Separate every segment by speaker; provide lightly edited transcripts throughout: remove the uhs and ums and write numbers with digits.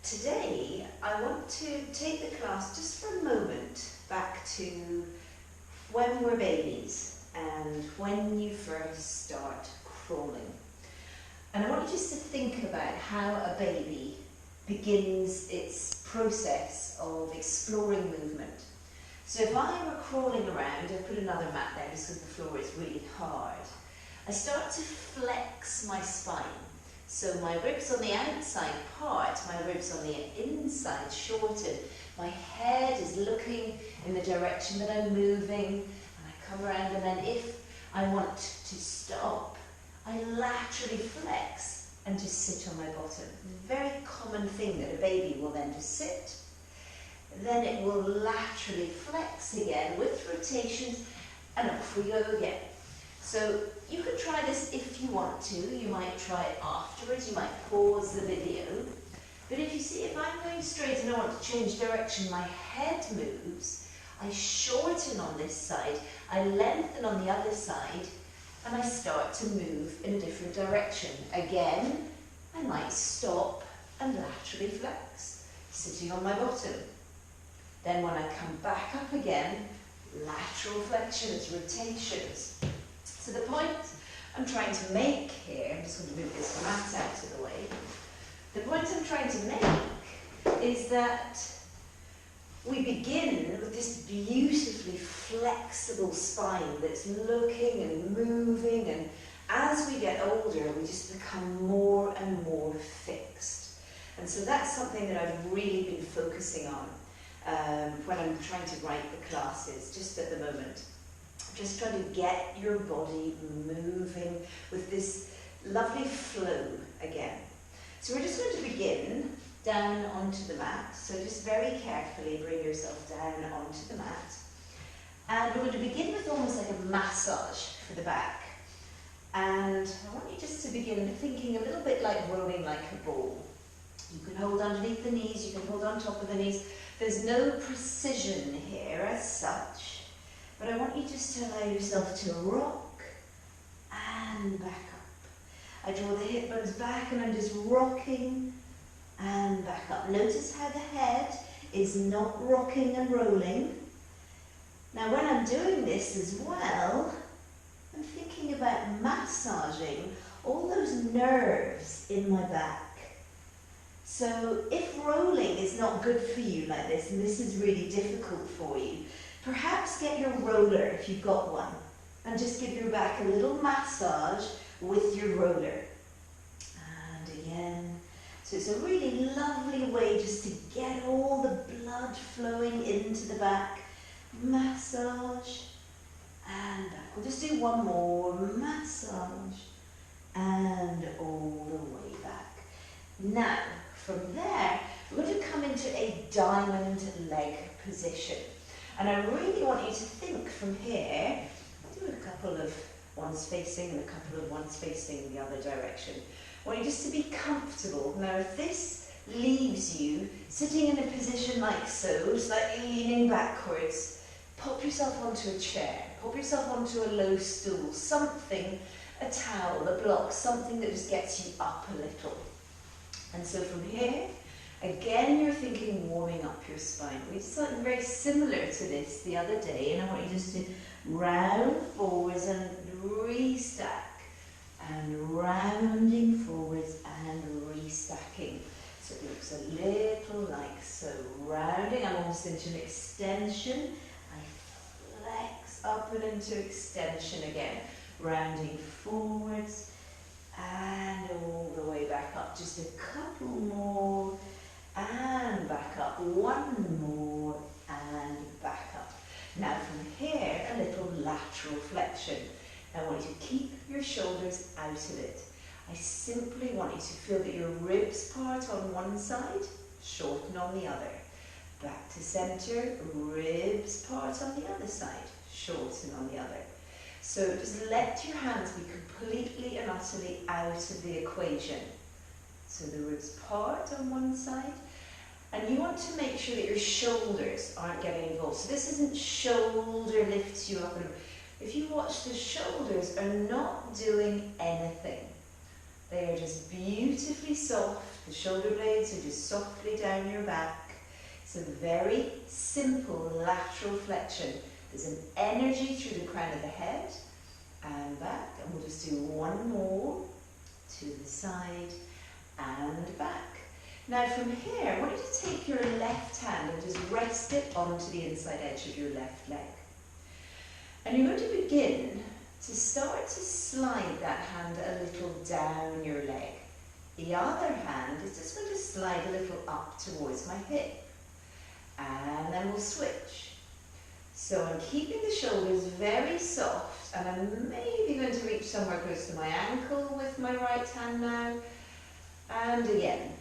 Speaker 1: Today I want to take the class just for a moment back to when we're babies and when you first start crawling. And I want you just to think about how a baby begins its process of exploring movement. So if I were crawling around, I've put another mat there just because the floor is really hard, I start to flex my spine. So my ribs on the outside part, my ribs on the inside shorten. My head is looking in the direction that I'm moving, and I come around, and then if I want to stop, I laterally flex and just sit on my bottom. It's a very common thing that a baby will then just sit. Then it will laterally flex again with rotations, and off we go again. So you can try this if you want to. You might try it afterwards. You might pause the video. But if you see, if I'm going straight and I want to change direction, my head moves. I shorten on this side. I lengthen on the other side. And I start to move in a different direction. Again, I might stop and laterally flex, sitting on my bottom. Then when I come back up again, lateral flexions, rotations. So the point I'm trying to make here, I'm just going to move this mat out of the way. The point I'm trying to make is that we begin with this beautifully flexible spine that's looking and moving, and as we get older, we just become more and more fixed. And so that's something that I've really been focusing on when I'm trying to write the classes, just at the moment. Just trying to get your body moving with this lovely flow again. So we're just going to begin down onto the mat. So just very carefully bring yourself down onto the mat. And we're going to begin with almost like a massage for the back. And I want you just to begin thinking a little bit like rolling like a ball. You can hold underneath the knees, you can hold on top of the knees. There's no precision here as such. But I want you just to allow yourself to rock and back up. I draw the hip bones back and I'm just rocking and back up. Notice how the head is not rocking and rolling. Now when I'm doing this as well, I'm thinking about massaging all those nerves in my back. So if rolling is not good for you like this, and this is really difficult for you, perhaps get your roller if you've got one, and just give your back a little massage with your roller. And again. So it's a really lovely way just to get all the blood flowing into the back. Massage and back. We'll just do one more. Massage and all the way back. Now, from there, we're going to come into a diamond leg position. And I really want you to think from here, do a couple of ones facing and a couple of ones facing the other direction. I want you just to be comfortable. Now if this leaves you sitting in a position like so, slightly leaning backwards, pop yourself onto a chair, pop yourself onto a low stool, something, a towel, a block, something that just gets you up a little. And so from here, again, you're thinking warming up your spine. We did something very similar to this the other day, and I want you just to round forwards and restack, and rounding forwards and restacking. So it looks a little like so. Rounding, I'm almost into an extension. I flex up and into extension again. Rounding forwards and all the way back up. Just a couple more. And back up, one more, and back up. Now from here, a little lateral flexion. Now I want you to keep your shoulders out of it. I simply want you to feel that your ribs part on one side, shorten on the other. Back to center, ribs part on the other side, shorten on the other. So just let your hands be completely and utterly out of the equation. So the ribs part on one side, and you want to make sure that your shoulders aren't getting involved. So this isn't shoulder lifts you up. If you watch, the shoulders are not doing anything. They are just beautifully soft. The shoulder blades are just softly down your back. It's a very simple lateral flexion. There's an energy through the crown of the head and back. And we'll just do one more to the side and back. Now from here, I want you to take your left hand and just rest it onto the inside edge of your left leg. And you're going to begin to start to slide that hand a little down your leg. The other hand is just going to slide a little up towards my hip. And then we'll switch. So I'm keeping the shoulders very soft, and I'm maybe going to reach somewhere close to my ankle with my right hand now. And again,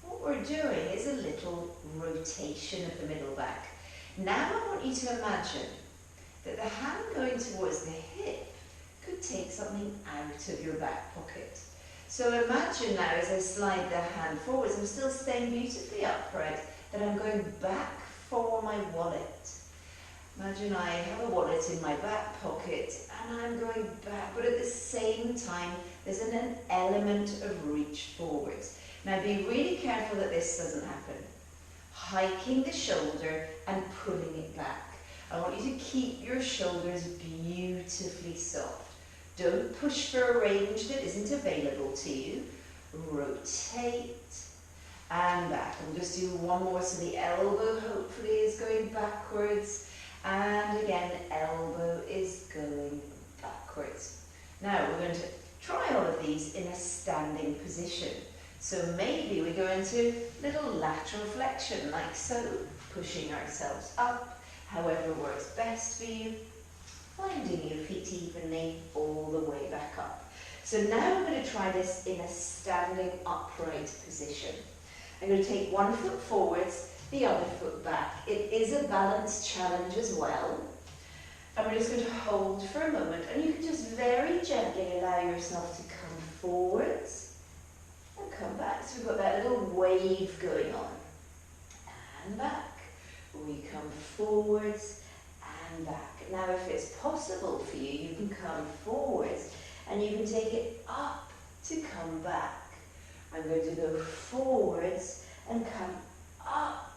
Speaker 1: what we're doing is a little rotation of the middle back. Now I want you to imagine that the hand going towards the hip could take something out of your back pocket. So imagine now as I slide the hand forwards, I'm still staying beautifully upright, that I'm going back for my wallet. Imagine I have a wallet in my back pocket and I'm going back, but at the same time there's an element of reach forwards. Now be really careful that this doesn't happen. Hiking the shoulder and pulling it back. I want you to keep your shoulders beautifully soft. Don't push for a range that isn't available to you. Rotate and back. We'll just do one more, so the elbow hopefully is going backwards. And again, elbow is going backwards. Now we're going to try all of these in a standing position. So maybe we go into little lateral flexion, like so, pushing ourselves up, however works best for you, finding your feet evenly all the way back up. So now we're going to try this in a standing upright position. I'm going to take one foot forwards, the other foot back. It is a balance challenge as well. And we're just going to hold for a moment, and you can just very gently allow yourself to come forwards and come back. So we've got that little wave going on. And back. We come forwards and back. Now if it's possible for you, you can come forwards and you can take it up to come back. I'm going to go forwards and come up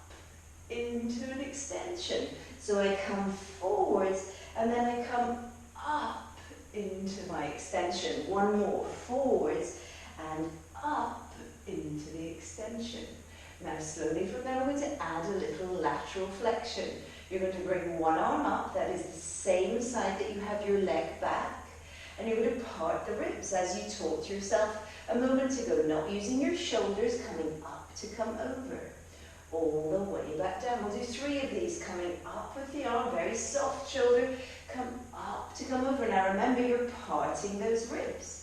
Speaker 1: into an extension. So I come forwards and then I come up into my extension. One more, forwards and up into the extension. Now slowly from there we're going to add a little lateral flexion. You're going to bring one arm up, that is the same side that you have your leg back, and you're going to part the ribs as you taught yourself a moment ago, not using your shoulders, coming up to come over. All the way back down. We'll do 3 of these, coming up with the arm, very soft shoulder, come up to come over. Now remember, you're parting those ribs.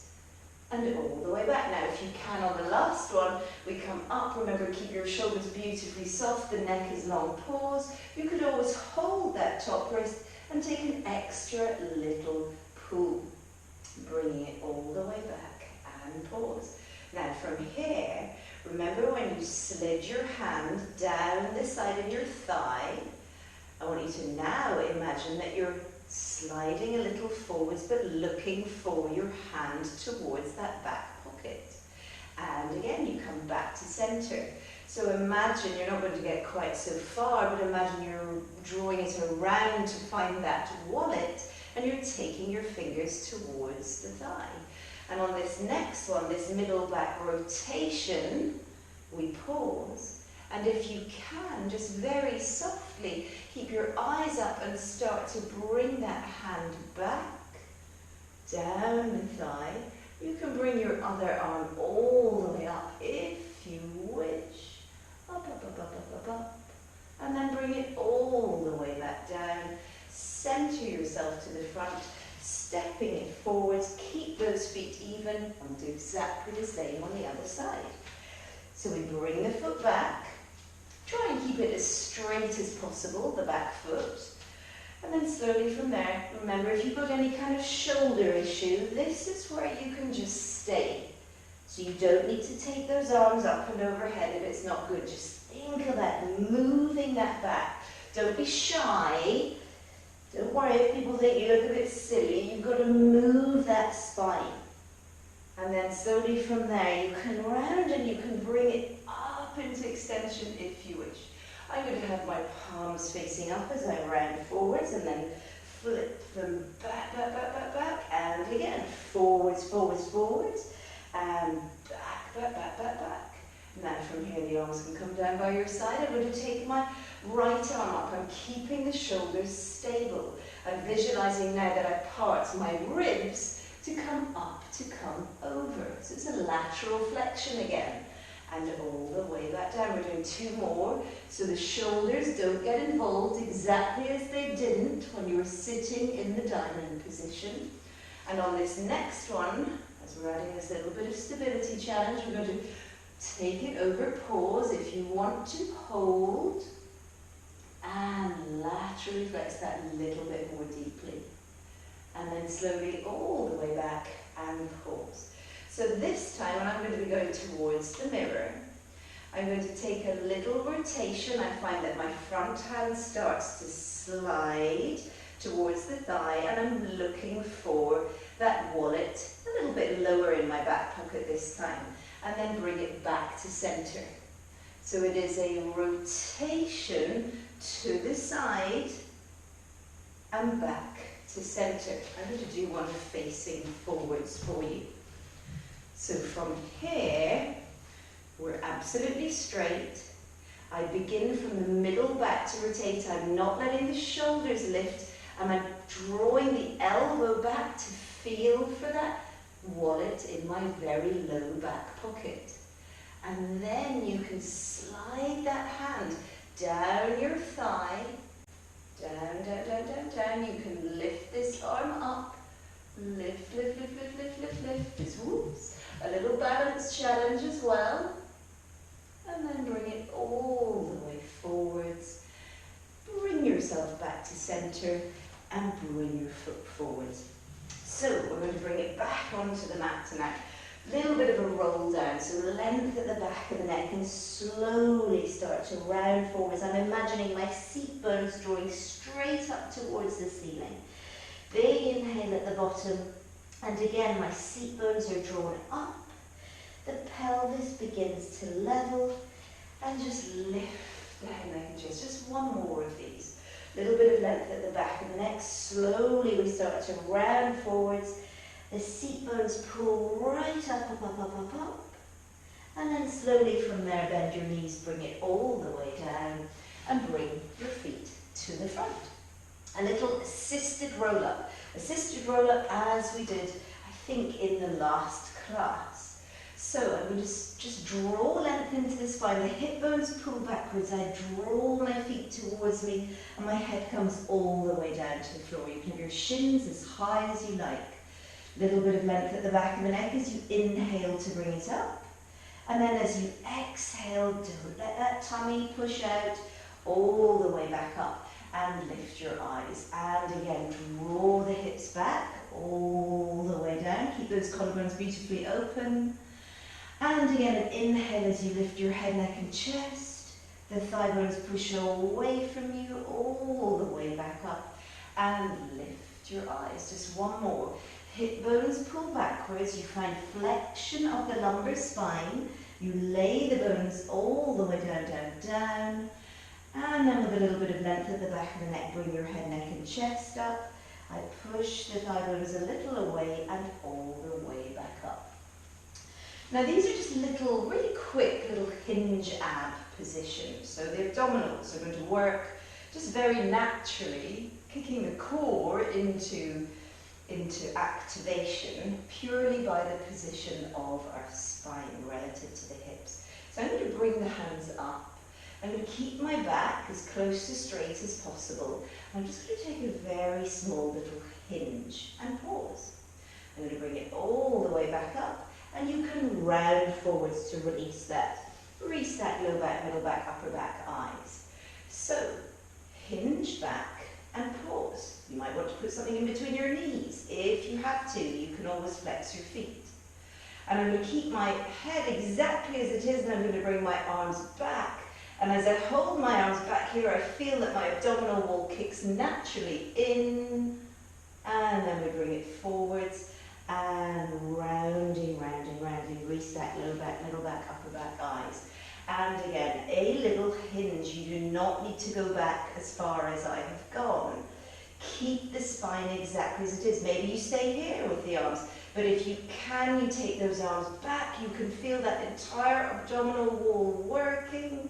Speaker 1: And all the way back. Now if you can on the last one, we come up. Remember, keep your shoulders beautifully soft, the neck is long, pause. You could always hold that top wrist and take an extra little pull, bringing it all the way back and pause. Now from here, remember when you slid your hand down the side of your thigh, I want you to now imagine that you're sliding a little forwards but looking for your hand towards that back pocket. And again, you come back to center. So imagine, you're not going to get quite so far, but imagine you're drawing it around to find that wallet and you're taking your fingers towards the thigh. And on this next one, this middle back rotation, we pause. And if you can, just very softly, keep your eyes up and start to bring that hand back, down the thigh. You can bring your other arm all the way up if you wish. Up, up, up, up, up, up, up. And then bring it all the way back down. Center yourself to the front, stepping it forwards. Keep those feet even and do exactly the same on the other side. So we bring the foot back. Try and keep it as straight as possible, the back foot. And then slowly from there, remember, if you've got any kind of shoulder issue, this is where you can just stay. So you don't need to take those arms up and overhead if it's not good. Just think of that, moving that back. Don't be shy. Don't worry if people think you look a bit silly. You've got to move that spine. And then slowly from there, you can round and you can bring it up into extension if you wish. I'm going to have my palms facing up as I round forwards and then flip them back, back, back, back, back, and again, forwards, forwards, forwards, and back, back, back, back, back. Now from here, the arms can come down by your side. I'm going to take my right arm up. I'm keeping the shoulders stable. I'm visualizing now that I part my ribs to come up, to come over. So it's a lateral flexion again. And all the way back down. We're doing 2 more. So the shoulders don't get involved exactly as they didn't when you were sitting in the diamond position. And on this next one, as we're adding this little bit of stability challenge, we're going to take it over, pause. If you want to, hold. And laterally flex that a little bit more deeply. And then slowly all the way back and pause. So this time, when I'm going to be going towards the mirror, I'm going to take a little rotation. I find that my front hand starts to slide towards the thigh, and I'm looking for that wallet a little bit lower in my back pocket this time, and then bring it back to center. So it is a rotation to the side and back to center. I'm going to do one facing forwards for you. So from here, we're absolutely straight. I begin from the middle back to rotate. I'm not letting the shoulders lift, and I'm drawing the elbow back to feel for that wallet in my very low back pocket. And then you can slide that hand down your thigh, down, down, down, down, down. You can lift this arm up, lift, lift, lift, lift, lift, lift, lift. Just whoops. A little balance challenge as well. And then bring it all the way forwards. Bring yourself back to center and bring your foot forwards. So we're going to bring it back onto the mat tonight. Little bit of a roll down, so length at the back of the neck and slowly start to round forwards. I'm imagining my seat bones drawing straight up towards the ceiling. Big inhale at the bottom, and again my seat bones are drawn up. The pelvis begins to level, and just lift down neck and chest. Just one more of these. Little bit of length at the back of the neck. Slowly we start to round forwards. The seat bones pull right up, up, up, up, up, up. And then slowly from there, bend your knees, bring it all the way down, and bring your feet to the front. A little assisted roll-up. Assisted roll-up as we did, I think, in the last class. So I'm going to just draw length into the spine. The hip bones pull backwards. I draw my feet towards me, and my head comes all the way down to the floor. You can have your shins as high as you like. Little bit of length at the back of the neck as you inhale to bring it up. And then as you exhale, don't let that tummy push out, all the way back up. And lift your eyes. And again, draw the hips back, all the way down. Keep those collarbones beautifully open. And again, an inhale as you lift your head, neck and chest. The thigh bones push away from you, all the way back up. And lift your eyes. Just one more. Hip bones pull backwards. You find flexion of the lumbar spine. You lay the bones all the way down, down, down. And then with a little bit of length at the back of the neck, bring your head, neck and chest up. I push the thigh bones a little away and all the way back up. Now these are just little, really quick little hinge ab positions. So the abdominals are going to work just very naturally, kicking the core into activation purely by the position of our spine relative to the hips. So I'm going to bring the hands up. I'm going to keep my back as close to straight as possible. I'm just going to take a very small little hinge and pause. I'm going to bring it all the way back up, and you can round forwards to release that. Release that low back, middle back, upper back, eyes. So hinge back and pause. You might want to put something in between your knees. If you have to, you can always flex your feet. And I'm going to keep my head exactly as it is, and I'm going to bring my arms back. And as I hold my arms back here, I feel that my abdominal wall kicks naturally in, and then we bring it forwards and rounding round. and again, a little hinge. You do not need to go back as far as I have gone. Keep the spine exactly as it is. Maybe you stay here with the arms, but if you can, you take those arms back. You can feel that entire abdominal wall working,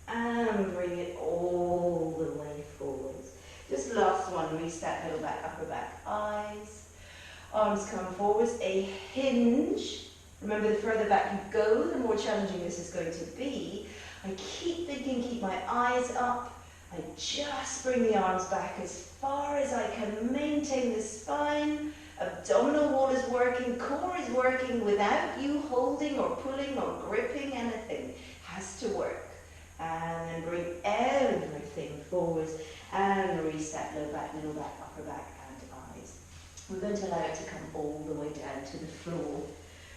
Speaker 1: and bring it all the way forwards. Just last one, reset, middle back, upper back, eyes. Arms come forwards, a hinge. Remember, the further back you go, the more challenging this is going to be. I keep thinking, keep my eyes up. I just bring the arms back as far as I can, maintain the spine. Abdominal wall is working, core is working without you holding or pulling or gripping anything. Has to work. And then bring everything forwards and reset, low back, middle back, upper back, and eyes. We're going to allow it to come all the way down to the floor.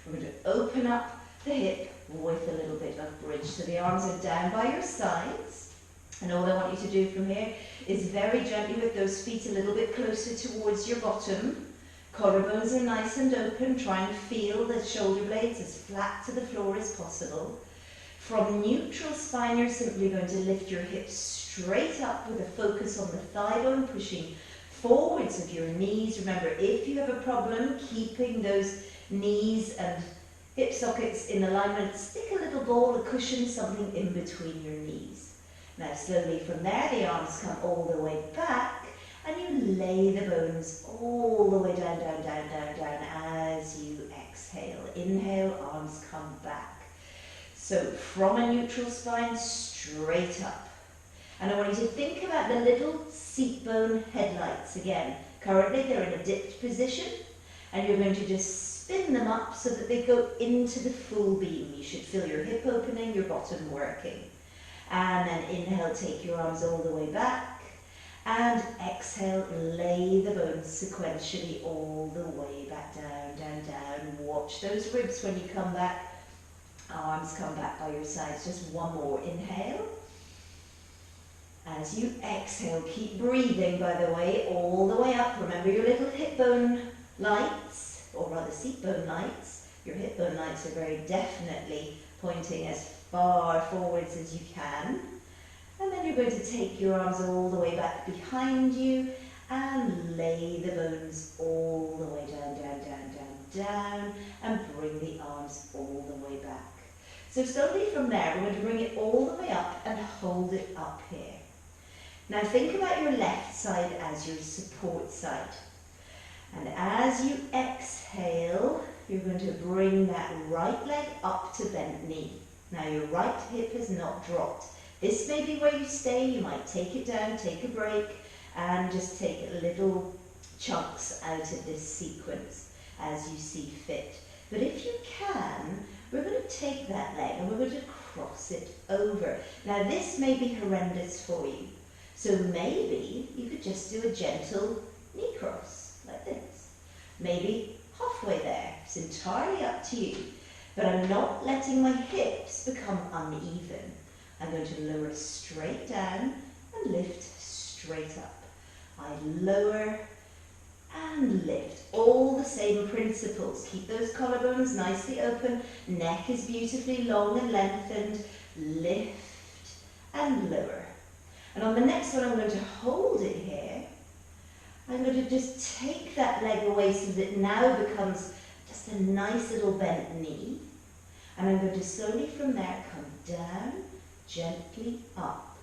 Speaker 1: We're going to open up the hip with a little bit of bridge. So the arms are down by your sides. And all I want you to do from here is very gently with those feet a little bit closer towards your bottom. Collarbones are nice and open. Try and feel the shoulder blades as flat to the floor as possible. From neutral spine, you're simply going to lift your hips straight up with a focus on the thigh bone, pushing forwards of your knees. Remember, if you have a problem keeping those knees and hip sockets in alignment, stick a little ball, a cushion, something in between your knees. Now slowly from there, the arms come all the way back, and you lay the bones all the way down, down, down, down, down as you exhale. Inhale, arms come back. So from a neutral spine, straight up. And I want you to think about the little seat bone headlights again. Currently they're in a dipped position, and you're going to just spin them up so that they go into the full beam. You should feel your hip opening, your bottom working. And then inhale, take your arms all the way back. And exhale, lay the bones sequentially all the way back down, down, down. Watch those ribs when you come back. Arms come back by your sides. Just one more. Inhale. As you exhale, keep breathing, by the way, all the way up. Remember your little hip bone lights, or rather seat bone lights. Your hip bone lights are very definitely pointing as far forwards as you can. And then you're going to take your arms all the way back behind you and lay the bones all the way down, down, down, down, down, and bring the arms all the way back. So slowly from there, we're going to bring it all the way up and hold it up here. Now think about your left side as your support side. And as you exhale, you're going to bring that right leg up to bent knee. Now your right hip has not dropped. This may be where you stay. You might take it down, take a break, and just take little chunks out of this sequence as you see fit. But if you can, we're going to take that leg and we're going to cross it over. Now this may be horrendous for you. So maybe you could just do a gentle knee cross, like this. Maybe halfway there. It's entirely up to you. But I'm not letting my hips become uneven. I'm going to lower straight down and lift straight up. I lower and lift. All the same principles. Keep those collarbones nicely open. Neck is beautifully long and lengthened. Lift and lower. And on the next one, I'm going to hold it here. I'm going to just take that leg away so that it now becomes just a nice little bent knee. And I'm going to slowly from there come down, gently up.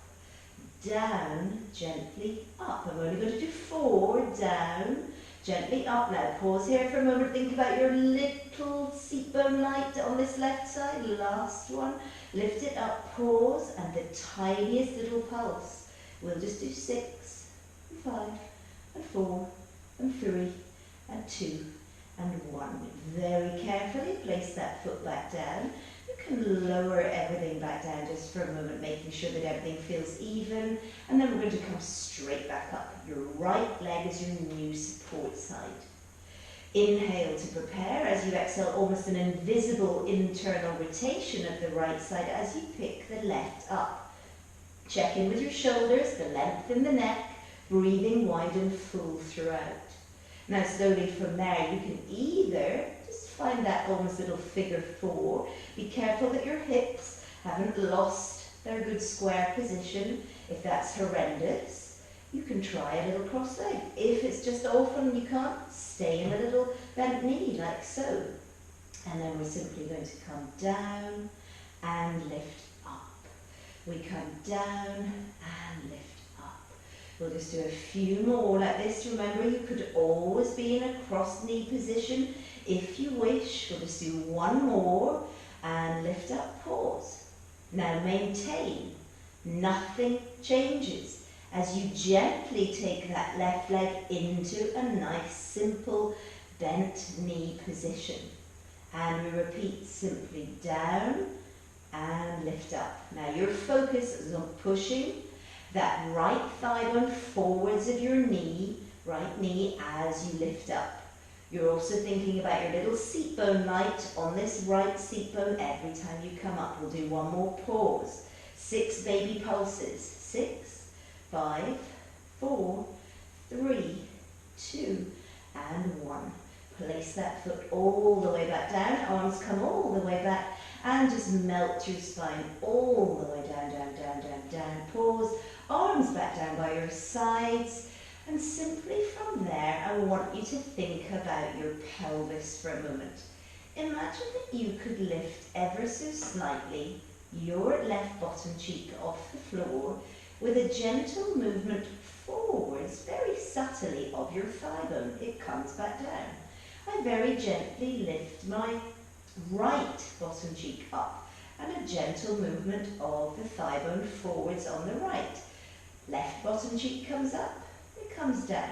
Speaker 1: Down, gently up. I'm only going to do 4, down, gently up. Now pause here for a moment. Think about your little seat bone light on this left side. Last one. Lift it up, pause, and the tiniest little pulse. We'll just do 6, and 5, and 4, and 3, and 2, and 1. Very carefully place that foot back down. You can lower everything back down just for a moment, making sure that everything feels even. And then we're going to come straight back up. Your right leg is your new support side. Inhale to prepare. As you exhale, almost an invisible internal rotation of the right side as you pick the left up. Check in with your shoulders, the length in the neck, breathing wide and full throughout. Now slowly from there, you can either just find that almost little figure 4. Be careful that your hips haven't lost their good square position. If that's horrendous, you can try a little cross leg. If it's just awful and you can't, stay in a little bent knee like so. And then we're simply going to come down and lift up. We come down and lift up. We'll just do a few more like this. Remember, you could always be in a cross knee position if you wish. We'll just do one more and lift up, pause. Now maintain, nothing changes. As you gently take that left leg into a nice simple bent knee position. And we repeat simply down and lift up. Now your focus is on pushing that right thigh bone forwards of your knee, right knee, as you lift up. You're also thinking about your little seat bone light on this right seat bone every time you come up. We'll do one more pause. 6 baby pulses. 6, 5, 4, 3, 2, and 1. Place that foot all the way back down. Arms come all the way back. And just melt your spine all the way down, down, down, down, down. Pause. Arms back down by your sides. And simply from there, I want you to think about your pelvis for a moment. Imagine that you could lift ever so slightly your left bottom cheek off the floor with a gentle movement forwards, very subtly, of your thigh bone. It comes back down. I very gently lift my right bottom cheek up and a gentle movement of the thigh bone forwards on the right. Left bottom cheek comes up. Comes down,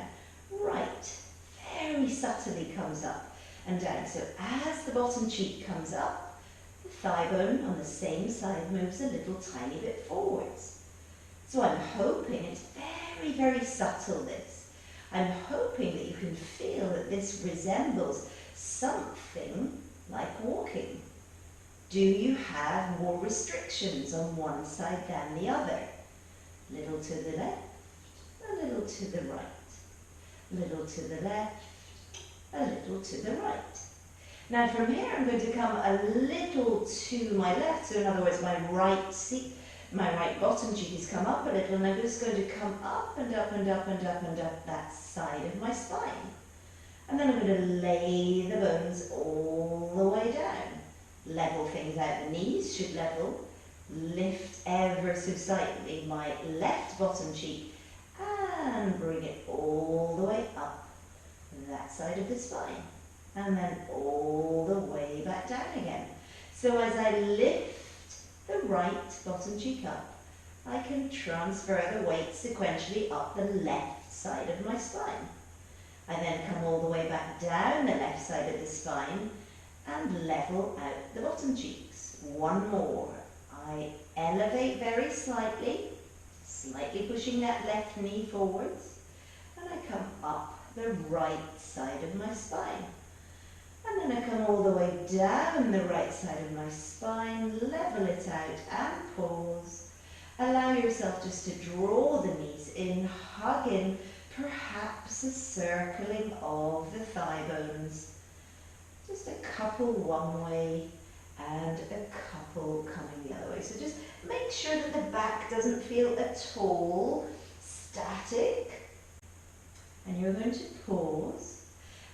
Speaker 1: right, very subtly comes up and down. So as the bottom cheek comes up, the thigh bone on the same side moves a little tiny bit forwards. So I'm hoping it's very, very subtle, this. I'm hoping that you can feel that this resembles something like walking. Do you have more restrictions on one side than the other? Little to the left, a little to the right, little to the left, a little to the right. Now from here I'm going to come a little to my left, so in other words my right bottom cheek has come up a little, and I'm just going to come up and up and up and up and up that side of my spine. And then I'm going to lay the bones all the way down. Level things out, the knees should level. Lift ever so slightly my left bottom cheek and bring it all the way up that side of the spine, and then all the way back down again. So as I lift the right bottom cheek up, I can transfer the weight sequentially up the left side of my spine. I then come all the way back down the left side of the spine and level out the bottom cheeks. One more. I elevate very slightly, slightly pushing that left knee forwards, and I come up the right side of my spine. And then I come all the way down the right side of my spine, level it out and pause. Allow yourself just to draw the knees in, hug in, perhaps a circling of the thigh bones. Just a couple one way and a couple coming the other way. So just make sure that the back doesn't feel at all static. And you're going to pause.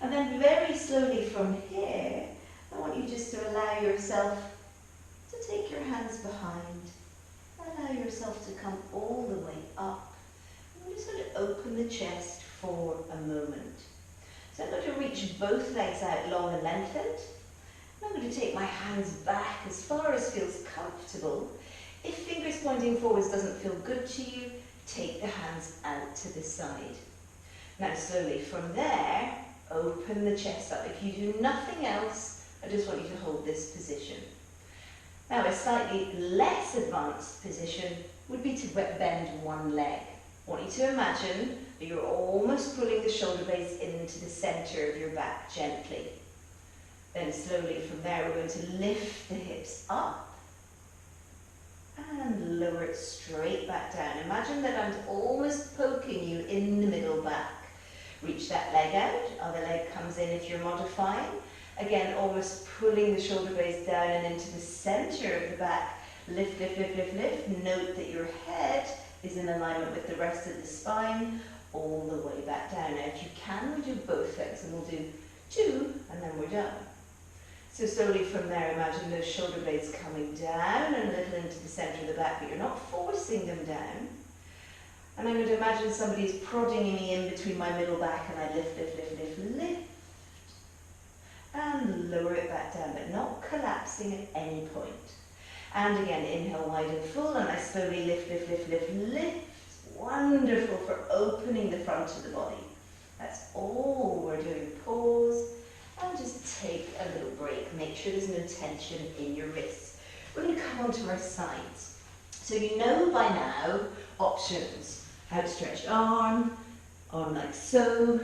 Speaker 1: And then very slowly from here, I want you just to allow yourself to take your hands behind. Allow yourself to come all the way up. And we're just going to open the chest for a moment. So I'm going to reach both legs out long and lengthened. I'm going to take my hands back as far as feels comfortable. If fingers pointing forwards doesn't feel good to you, take the hands out to the side. Now slowly from there, open the chest up. If you do nothing else, I just want you to hold this position. Now a slightly less advanced position would be to bend one leg. I want you to imagine that you're almost pulling the shoulder blades into the center of your back gently. Then slowly from there we're going to lift the hips up and lower it straight back down. Imagine that I'm almost poking you in the middle back. Reach that leg out, other leg comes in if you're modifying. Again, almost pulling the shoulder blades down and into the center of the back. Lift, lift, lift, lift, lift. Note that your head is in alignment with the rest of the spine all the way back down. Now if you can, we do both legs, and we'll do 2 and then we're done. So slowly from there, imagine those shoulder blades coming down and a little into the centre of the back, but you're not forcing them down. And I'm going to imagine somebody is prodding me in between my middle back, and I lift, lift, lift, lift, lift. And lower it back down, but not collapsing at any point. And again, inhale wide and full, and I slowly lift, lift, lift, lift, lift. Wonderful for opening the front of the body. That's all we're doing. Pause, and just take a little break. Make sure there's no tension in your wrists. We're going to come onto our sides. So you know by now, options. Outstretched arm like so,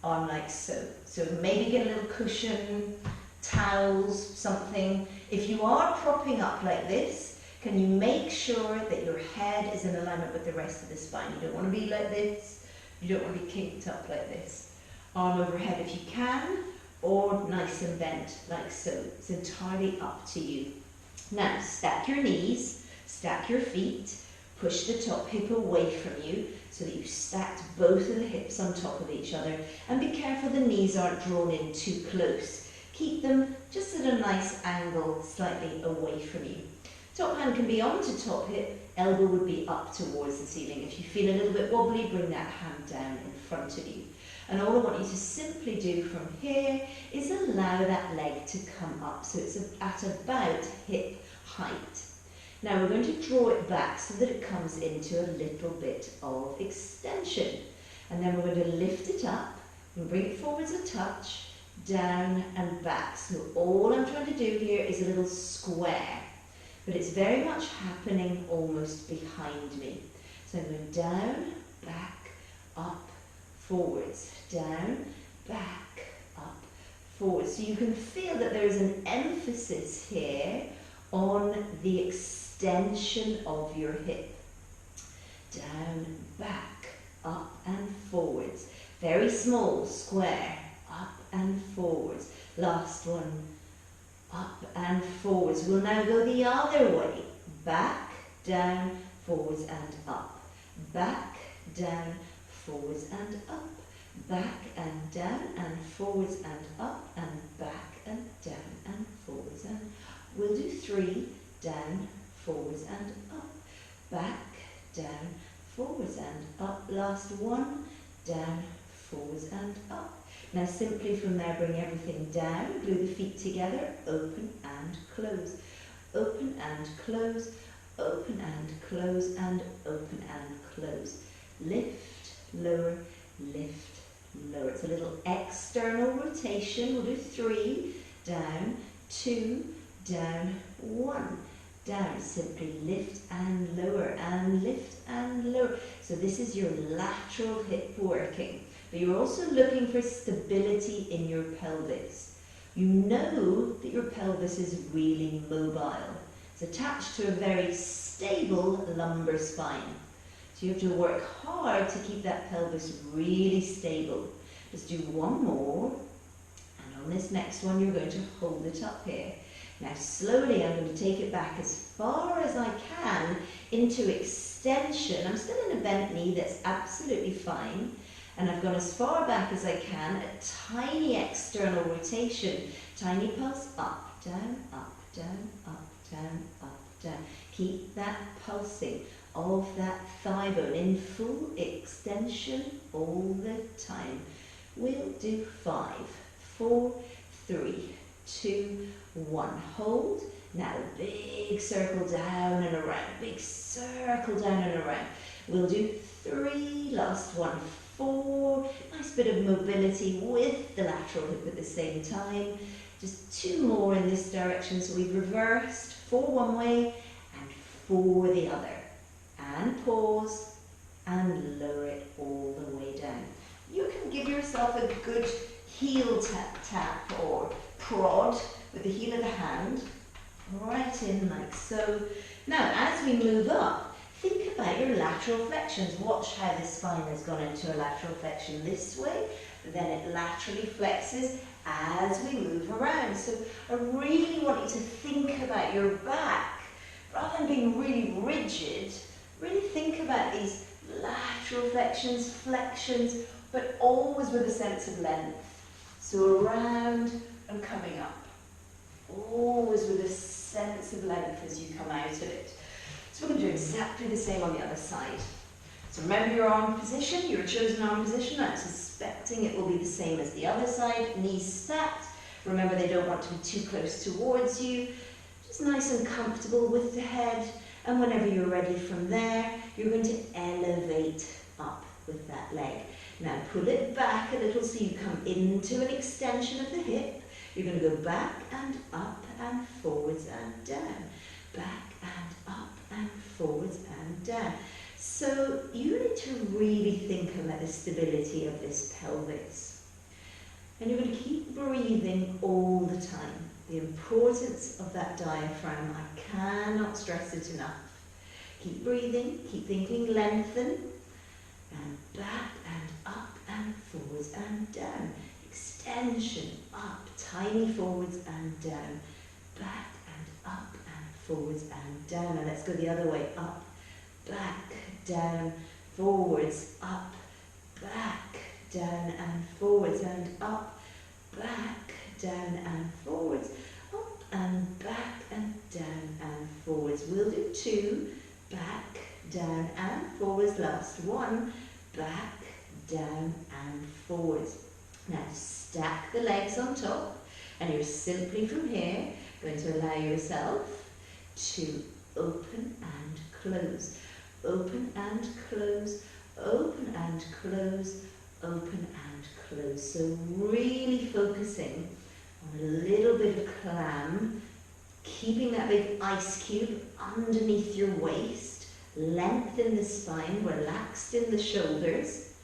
Speaker 1: arm like so. So maybe get a little cushion, towels, something. If you are propping up like this, can you make sure that your head is in alignment with the rest of the spine? You don't want to be like this. You don't want to be kinked up like this. Arm overhead if you can, or nice and bent like so. It's entirely up to you. Now, stack your knees, stack your feet, push the top hip away from you so that you've stacked both of the hips on top of each other, and be careful the knees aren't drawn in too close. Keep them just at a nice angle, slightly away from you. Top hand can be onto top hip, elbow would be up towards the ceiling. If you feel a little bit wobbly, bring that hand down in front of you. And all I want you to simply do from here is allow that leg to come up, so it's at about hip height. Now we're going to draw it back so that it comes into a little bit of extension. And then we're going to lift it up and bring it forwards a touch, down and back. So all I'm trying to do here is a little square, but it's very much happening almost behind me. So I'm going down, back, up, forwards, down, back, up, forwards. So you can feel that there's an emphasis here on the extension of your hip. Down, back, up and forwards. Very small, square, up and forwards. Last one, up and forwards. We'll now go the other way. Back, down, forwards and up. Back, down, forwards and up. Back and down and forwards and up and back and down and forwards and we'll do 3, down, forwards and up. Back, down, forwards and up. Last one, down, forwards and up. Now simply from there bring everything down, glue the feet together, open and close. Open and close, open and close and open and close. Lift, lower, lift, lower. It's a little external rotation. We'll do 3, down, 2, down, 1. Down, simply lift and lower and lift and lower. So this is your lateral hip working, but you're also looking for stability in your pelvis. You know that your pelvis is really mobile. It's attached to a very stable lumbar spine. So you have to work hard to keep that pelvis really stable. Just do one more, and on this next one you're going to hold it up here. Now slowly I'm going to take it back as far as I can into extension. I'm still in a bent knee, that's absolutely fine. And I've gone as far back as I can, a tiny external rotation. Tiny pulse, up, down, up, down, up, down, up, down. Keep that pulsing of that thigh bone in full extension all the time. We'll do 5, 4, 3, 2, 1. Hold. Now big circle down and around. Big circle down and around. We'll do 3. Last one. 4. Nice bit of mobility with the lateral hip at the same time. Just 2 more in this direction. So we've reversed 4 one way and 4 the other. And pause and lower it all the way down. You can give yourself a good heel tap or prod with the heel of the hand right in like so. Now as we move up, think about your lateral flexions. Watch how the spine has gone into a lateral flexion this way, then it laterally flexes as we move around. So I really want you to think about your back rather than being really rigid, really think about these lateral flexions, but always with a sense of length. So around and coming up. Always with a sense of length as you come out of it. So we're going to do exactly the same on the other side. So remember your arm position, your chosen arm position. I'm suspecting it will be the same as the other side. Knees stacked. Remember, they don't want to be too close towards you. Just nice and comfortable with the head. And whenever you're ready from there, you're going to elevate up with that leg. Now pull it back a little so you come into an extension of the hip. You're going to go back and up and forwards and down. Back and up and forwards and down. So you need to really think about the stability of this pelvis. And you're going to keep breathing all the time. The importance of that diaphragm, I cannot stress it enough. Keep breathing, keep thinking lengthen, and back and up and forwards and down. Extension, up, tiny forwards and down. Back and up and forwards and down. And let's go the other way, up, back, down, forwards, up, back, down and forwards and up, back, down and forwards, up and back and down and forwards. We'll do 2, back, down and forwards. Last one, back, down and forwards. Now stack the legs on top, and you're simply from here going to allow yourself to open and close. Open and close, open and close, open and close. So really focusing on a little bit of clam, keeping that big ice cube underneath your waist, length in the spine, relaxed in the shoulders,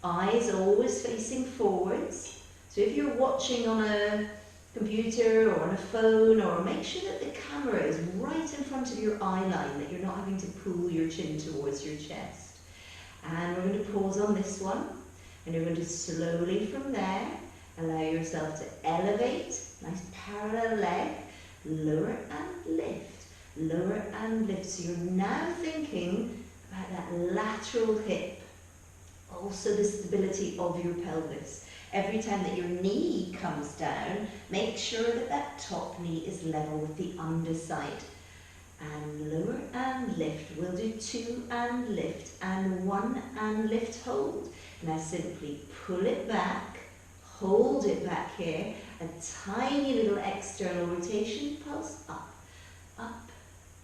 Speaker 1: eyes always facing forwards. So if you're watching on a computer or on a phone, or make sure that the camera is right in front of your eye line, that you're not having to pull your chin towards your chest. And we're going to pause on this one, and you're going to slowly from there allow yourself to elevate, nice parallel leg, lower and lift, lower and lift. So you're now thinking about that lateral hip, also the stability of your pelvis. Every time that your knee comes down, make sure that that top knee is level with the underside. And lower and lift. We'll do 2 and lift, and 1 and lift, hold. Now simply pull it back, hold it back here, a tiny little external rotation, pulse up, up,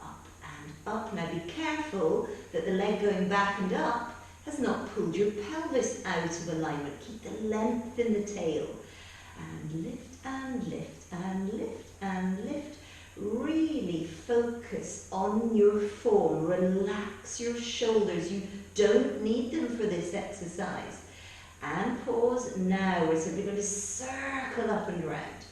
Speaker 1: up and up. Now be careful that the leg going back and up has not pulled your pelvis out of alignment. Keep the length in the tail. And lift and lift and lift and lift. Really focus on your form. Relax your shoulders. You don't need them for this exercise. And pause. Now we're simply going to circle up and round.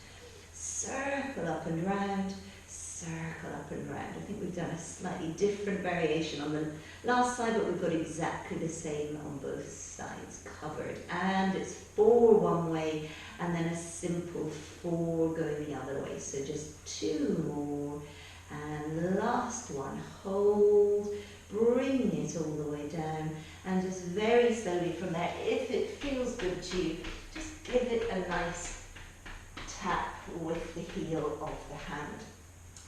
Speaker 1: Circle up and round. Circle up and round. I think we've done a slightly different variation on the last side, but we've got exactly the same on both sides covered. And it's 4 one way, and then a simple 4 going the other way. So just 2 more, and last one, hold, bring it all the way down, and just very slowly from there, if it feels good to you, just give it a nice tap with the heel of the hand.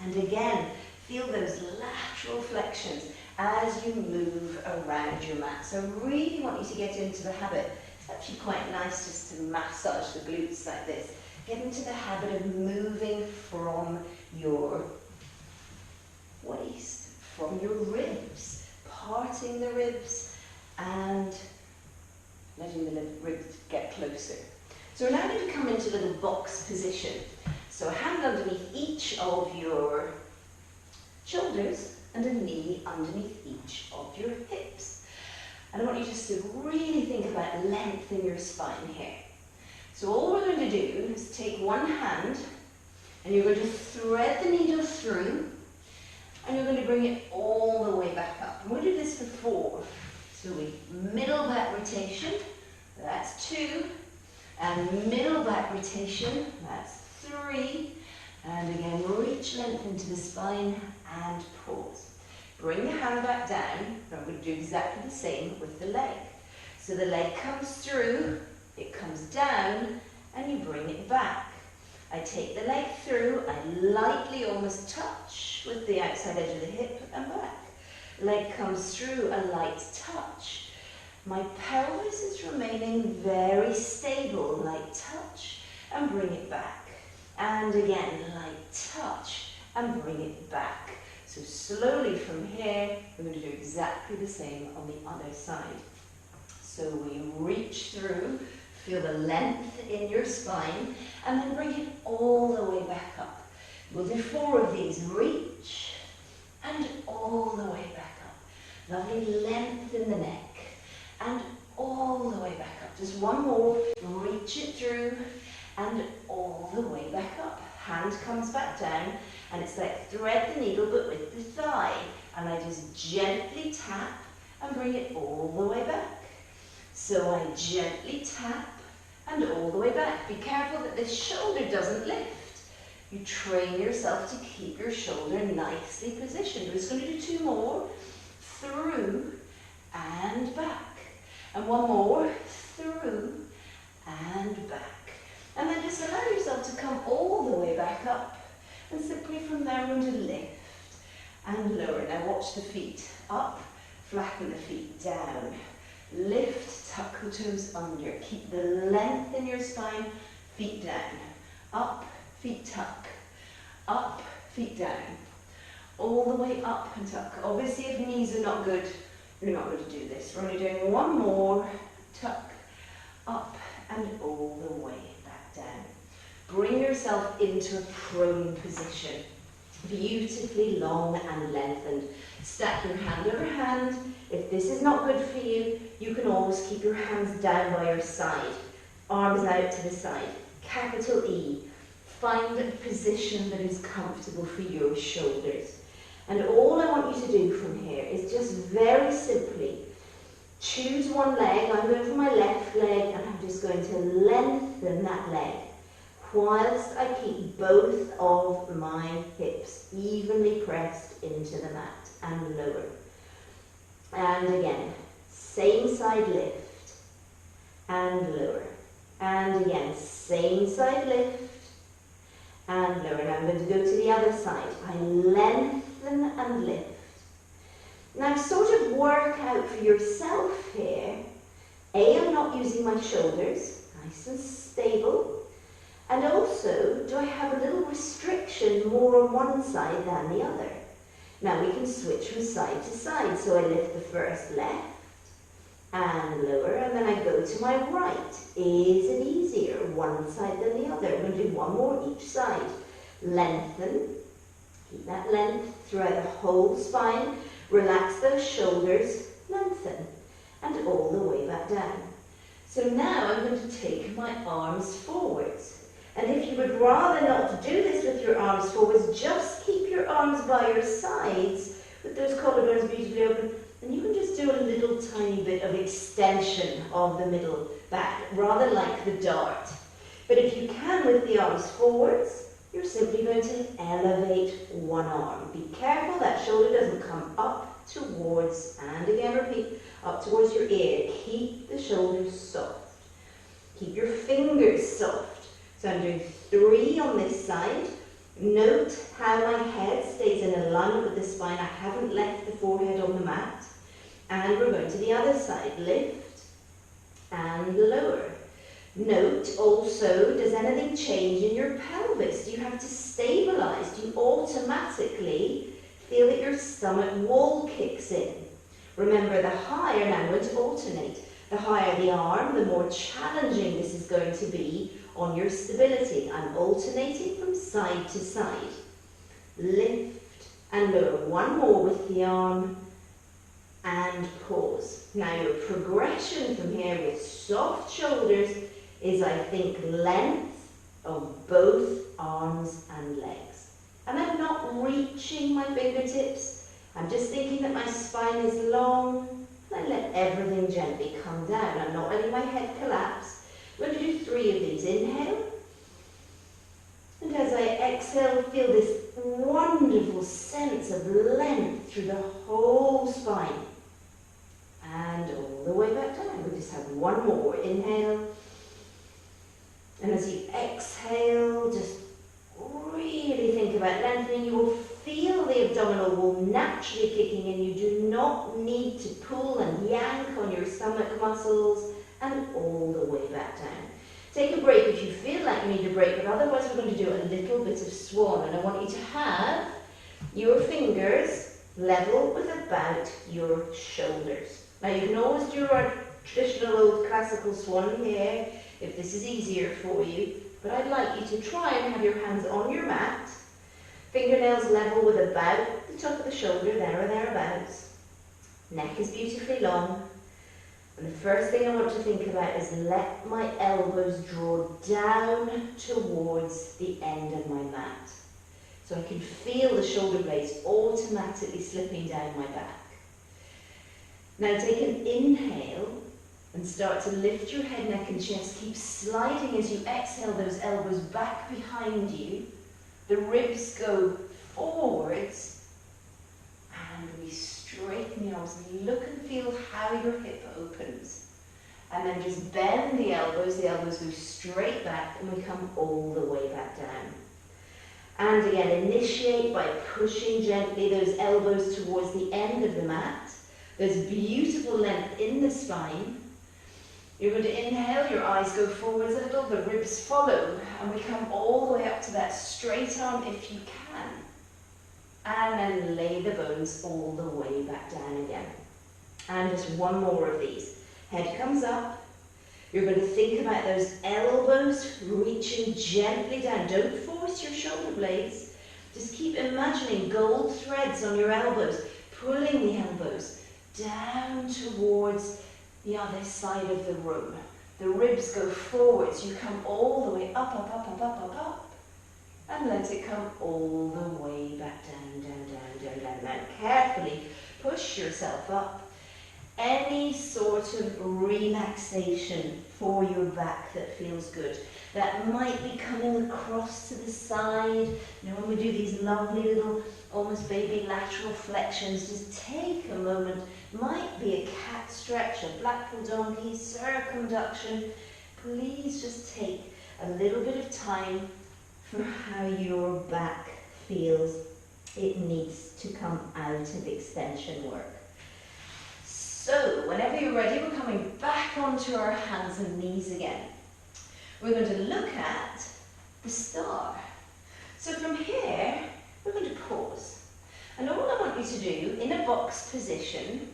Speaker 1: And again, feel those lateral flexions as you move around your mat. So I really want you to get into the habit. It's actually quite nice just to massage the glutes like this. Get into the habit of moving from your waist, from your ribs, parting the ribs and letting the ribs get closer. So we're now going to come into a little box position. So a hand underneath each of your shoulders and a knee underneath each of your hips. And I want you just to really think about length in your spine here. So all we're going to do is take one hand and you're going to thread the needle through and you're going to bring it all the way back up. And we'll do this for 4. So we middle back rotation, that's 2, and middle back rotation, that's 3, And again, reach length into the spine and pause. Bring the hand back down. I'm going to do exactly the same with the leg. So the leg comes through, it comes down, and you bring it back. I take the leg through, I lightly almost touch with the outside edge of the hip and back. Leg comes through, a light touch. My pelvis is remaining very stable, light touch, and bring it back. And again, light touch, and bring it back. So slowly from here, we're going to do exactly the same on the other side. So we reach through, feel the length in your spine, and then bring it all the way back up. We'll do 4 of these. Reach, and all the way back up. Lovely length in the neck, and all the way back up. Just one more. Reach it through, and all the way back up. Hand comes back down, and it's like thread the needle, but with the thigh. And I just gently tap and bring it all the way back. So I gently tap and all the way back. Be careful that this shoulder doesn't lift. You train yourself to keep your shoulder nicely positioned. We're just going to do 2 more. Through and back. And 1 more. Through and back. And then just allow yourself to come all the way back up. And simply from there, we're going to lift and lower. Now watch the feet. Up, flatten the feet, down. Lift, tuck the toes under. Keep the length in your spine, feet down. Up, feet tuck. Up, feet down. All the way up and tuck. Obviously, if knees are not good, you're not going to do this. We're only doing 1 more. Tuck, up, and all the way back down. Bring yourself into a prone position. Beautifully long and lengthened. Stack your hand over hand. If this is not good for you, you can always keep your hands down by your side. Arms out to the side. Capital E. Find a position that is comfortable for your shoulders. And all I want you to do from here is just very simply choose one leg. I'm going for my left leg, and I'm just going to lengthen that leg whilst I keep both of my hips evenly pressed into the mat and lower. And again, same side lift and lower. And again, same side lift and lower. Now I'm going to go to the other side. I lengthen and lift. Now sort of work out for yourself here. I'm not using my shoulders, nice and stable. And also, do I have a little restriction more on one side than the other? Now we can switch from side to side. So I lift the first left and lower, and then I go to my right. Is it easier one side than the other? I'm going to do 1 more each side. Lengthen. Keep that length throughout the whole spine. Relax those shoulders. Lengthen. And all the way back down. So now I'm going to take my arms forwards. And if you would rather not do this with your arms forwards, just keep your arms by your sides with those collarbones beautifully open, and you can just do a little tiny bit of extension of the middle back, rather like the dart. But if you can with the arms forwards, you're simply going to elevate one arm. Be careful that shoulder doesn't come up towards, and again repeat, up towards your ear. Keep the shoulders soft. Keep your fingers soft. So I'm doing 3 on this side. Note how my head stays in alignment with the spine. I haven't left the forehead on the mat. And we're going to the other side. Lift and lower. Note also, does anything change in your pelvis? Do you have to stabilize? Do you automatically feel that your stomach wall kicks in? Remember, the higher, now I'm going to alternate. The higher the arm, the more challenging this is going to be on your stability. I'm alternating from side to side. Lift and lower. 1 more with the arm and pause. Now your progression from here with soft shoulders is, I think, length of both arms and legs. And I'm not reaching my fingertips. I'm just thinking that my spine is long, and I let everything gently come down. I'm not letting my head collapse. We're going to do 3 of these. Inhale. And as I exhale, feel this wonderful sense of length through the whole spine. And all the way back down. We just have one more. Inhale. And as you exhale, just really think about lengthening. You will feel the abdominal wall naturally kicking in. You do not need to pull and yank on your stomach muscles. And all the way back down. Take a break if you feel like you need a break, but otherwise we're going to do a little bit of swan. And I want you to have your fingers level with about your shoulders. Now you can always do our traditional old classical swan here if this is easier for you, but I'd like you to try and have your hands on your mat, fingernails level with about the top of the shoulder, there or thereabouts. Neck is beautifully long. And the first thing I want to think about is let my elbows draw down towards the end of my mat. So I can feel the shoulder blades automatically slipping down my back. Now take an inhale and start to lift your head, neck and chest. Keep sliding as you exhale those elbows back behind you. The ribs go forwards and we straighten the arms. Look and feel how your hip opens. And then just bend the elbows go straight back and we come all the way back down. And again, initiate by pushing gently those elbows towards the end of the mat. There's beautiful length in the spine. You're going to inhale, your eyes go forwards a little, the ribs follow, and we come all the way up to that straight arm if you can. And then lay the bones all the way back down again. And just one more of these. Head comes up. You're going to think about those elbows reaching gently down. Don't force your shoulder blades. Just keep imagining gold threads on your elbows, pulling the elbows down towards the other side of the room. The ribs go forwards. You come all the way up, up, up, up, up, up, up. And let it come all the way back down, down, down, down, down. Now carefully push yourself up. Any sort of relaxation for your back that feels good. That might be coming across to the side. You know, when we do these lovely little, almost baby lateral flexions, just take a moment. Might be a cat stretch, a Blackpool donkey, circumduction. Please just take a little bit of time for how your back feels. It needs to come out of extension work. So, whenever you're ready, we're coming back onto our hands and knees again. We're going to look at the star. So from here, we're going to pause. And all I want you to do, in a box position,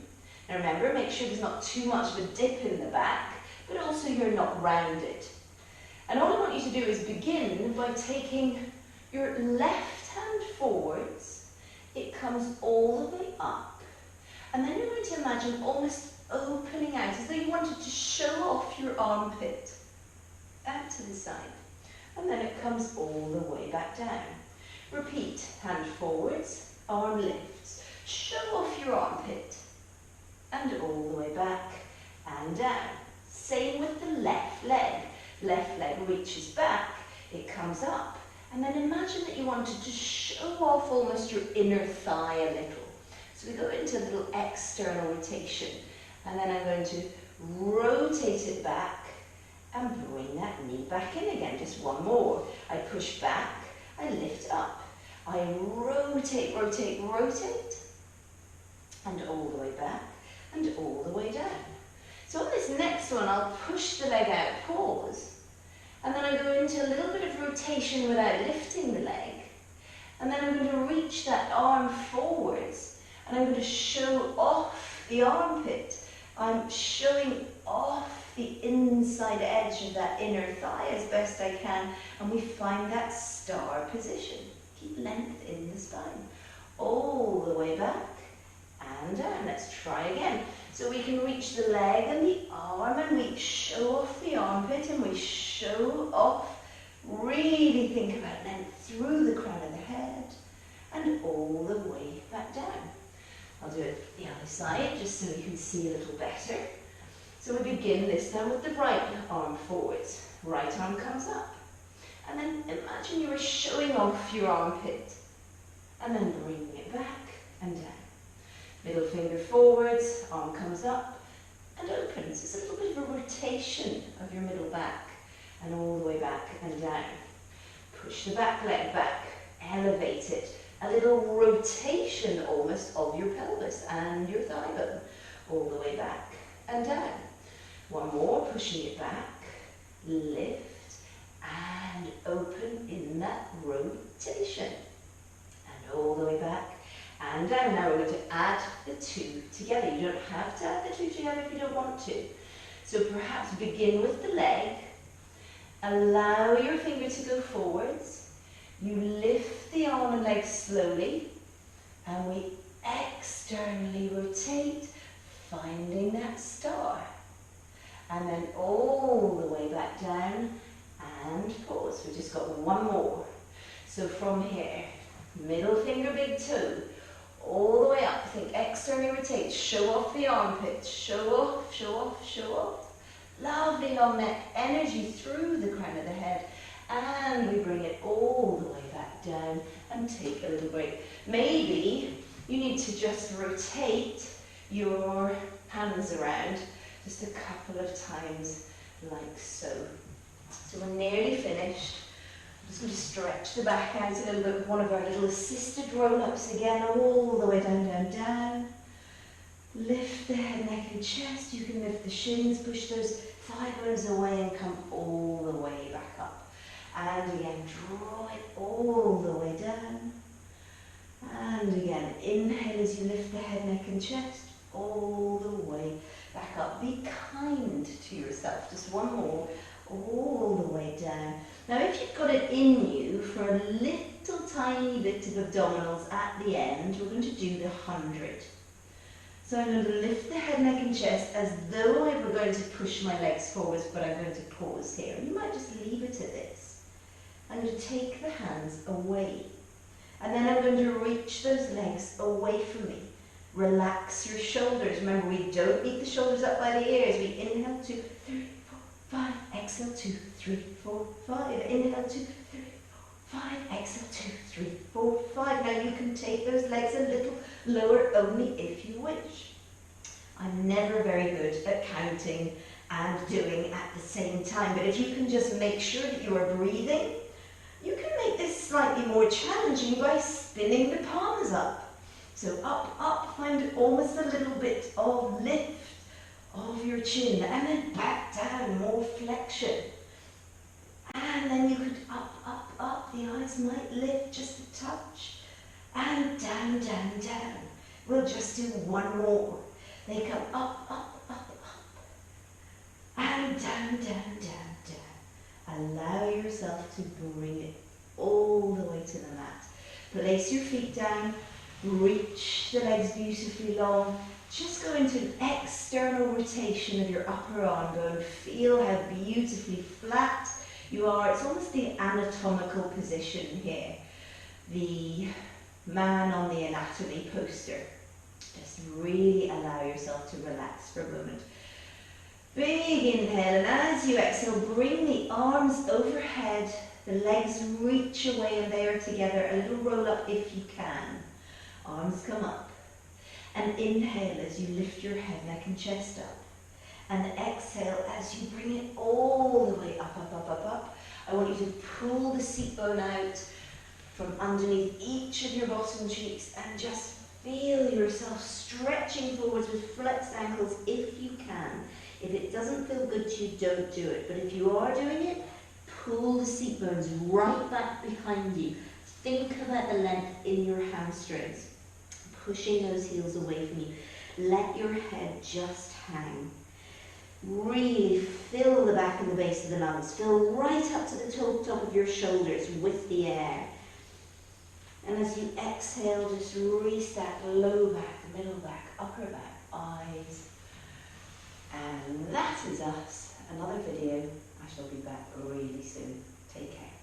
Speaker 1: and remember, make sure there's not too much of a dip in the back, but also you're not rounded. And all I want you to do is begin by taking your left hand forwards. It comes all the way up. And then you're going to imagine almost opening out, as though you wanted to show off your armpit out to the side. And then it comes all the way back down. Repeat, hand forwards, arm lifts. Show off your armpit. And all the way back and down. Same with the left leg. Left leg reaches back, it comes up. And then imagine that you wanted to show off almost your inner thigh a little. So we go into a little external rotation. And then I'm going to rotate it back and bring that knee back in again. Just one more. I push back, I lift up. I rotate, rotate, rotate. And all the way back and all the way down. So on this next one, I'll push the leg out, pause. And then I go into a little bit of rotation without lifting the leg. And then I'm going to reach that arm forwards. And I'm going to show off the armpit. I'm showing off the inside edge of that inner thigh as best I can. And we find that star position. Keep length in the spine. All the way back and down. Let's try again. So we can reach the leg and the arm and we show off the armpit and we show off. Really think about length through the crown of the head and all the way back down. I'll do it the other side just so you can see a little better. So we begin this time with the right arm forwards. Right arm comes up. And then imagine you were showing off your armpit. And then bringing it back and down. Middle finger forwards, arm comes up and opens. It's a little bit of a rotation of your middle back and all the way back and down. Push the back leg back, elevate it. A little rotation almost of your pelvis and your thigh bone, all the way back and down. One more, pushing it back, lift and open in that rotation. And all the way back and down. Now we're going to add the two together. You don't have to add the two together if you don't want to. So perhaps begin with the leg. Allow your finger to go forwards. You lift the arm and leg slowly, and we externally rotate, finding that star. And then all the way back down and pause. We've just got one more. So from here, middle finger, big toe, all the way up. Think externally rotate, show off the armpits, show off, show off, show off. Lovely long neck, energy through the crown of the head. And we bring it all the way back down and take a little break. Maybe you need to just rotate your hands around just a couple of times like so. So we're nearly finished. I'm just going to stretch the back out a little bit with one of our little assisted roll-ups again, all the way down, down, down. Lift the head, neck and chest. You can lift the shins, push those thigh bones away and come all the way back up. And again, draw it all the way down. And again, inhale as you lift the head, neck and chest, all the way back up. Be kind to yourself. Just one more, all the way down. Now, if you've got it in you for a little tiny bit of abdominals at the end, we're going to do the 100. So I'm going to lift the head, neck and chest as though I were going to push my legs forwards, but I'm going to pause here. And you might just leave it at this. I'm going to take the hands away. And then I'm going to reach those legs away from me. Relax your shoulders. Remember, we don't need the shoulders up by the ears. We inhale, 2, 3, 4, 5. Exhale, 2, 3, 4, 5. Inhale, 2, 3, 4, 5. Exhale, 2, 3, 4, 5. Now you can take those legs a little lower only if you wish. I'm never very good at counting and doing at the same time, but if you can just make sure that you are breathing, you can make this slightly more challenging by spinning the palms up. So up, up, find almost a little bit of lift of your chin, and then back down, more flexion. And then you could up, up, up. The eyes might lift just a touch. And down, down, down. We'll just do one more. They come up, up, up, up. And down, down, down, down. Allow yourself to bring it all the way to the mat. Place your feet down. Reach the legs beautifully long. Just go into an external rotation of your upper arm. Go and feel how beautifully flat you are. It's almost the anatomical position here. The man on the anatomy poster. Just really allow yourself to relax for a moment. Big inhale, and as you exhale, bring the arms overhead. The legs reach away and they are together. A little roll up if you can. Arms come up. And inhale as you lift your head, neck and chest up. And exhale as you bring it all the way up, up, up, up, up. I want you to pull the seat bone out from underneath each of your bottom cheeks and just feel yourself stretching forwards with flexed ankles if you can. If it doesn't feel good to you, don't do it. But if you are doing it, pull the seat bones right back behind you. Think about the length in your hamstrings. Pushing those heels away from you. Let your head just hang. Really fill the back and the base of the lungs. Fill right up to the top of your shoulders with the air. And as you exhale, just restack low back, middle back, upper back, eyes. And that is us. Another video. I shall be back really soon. Take care.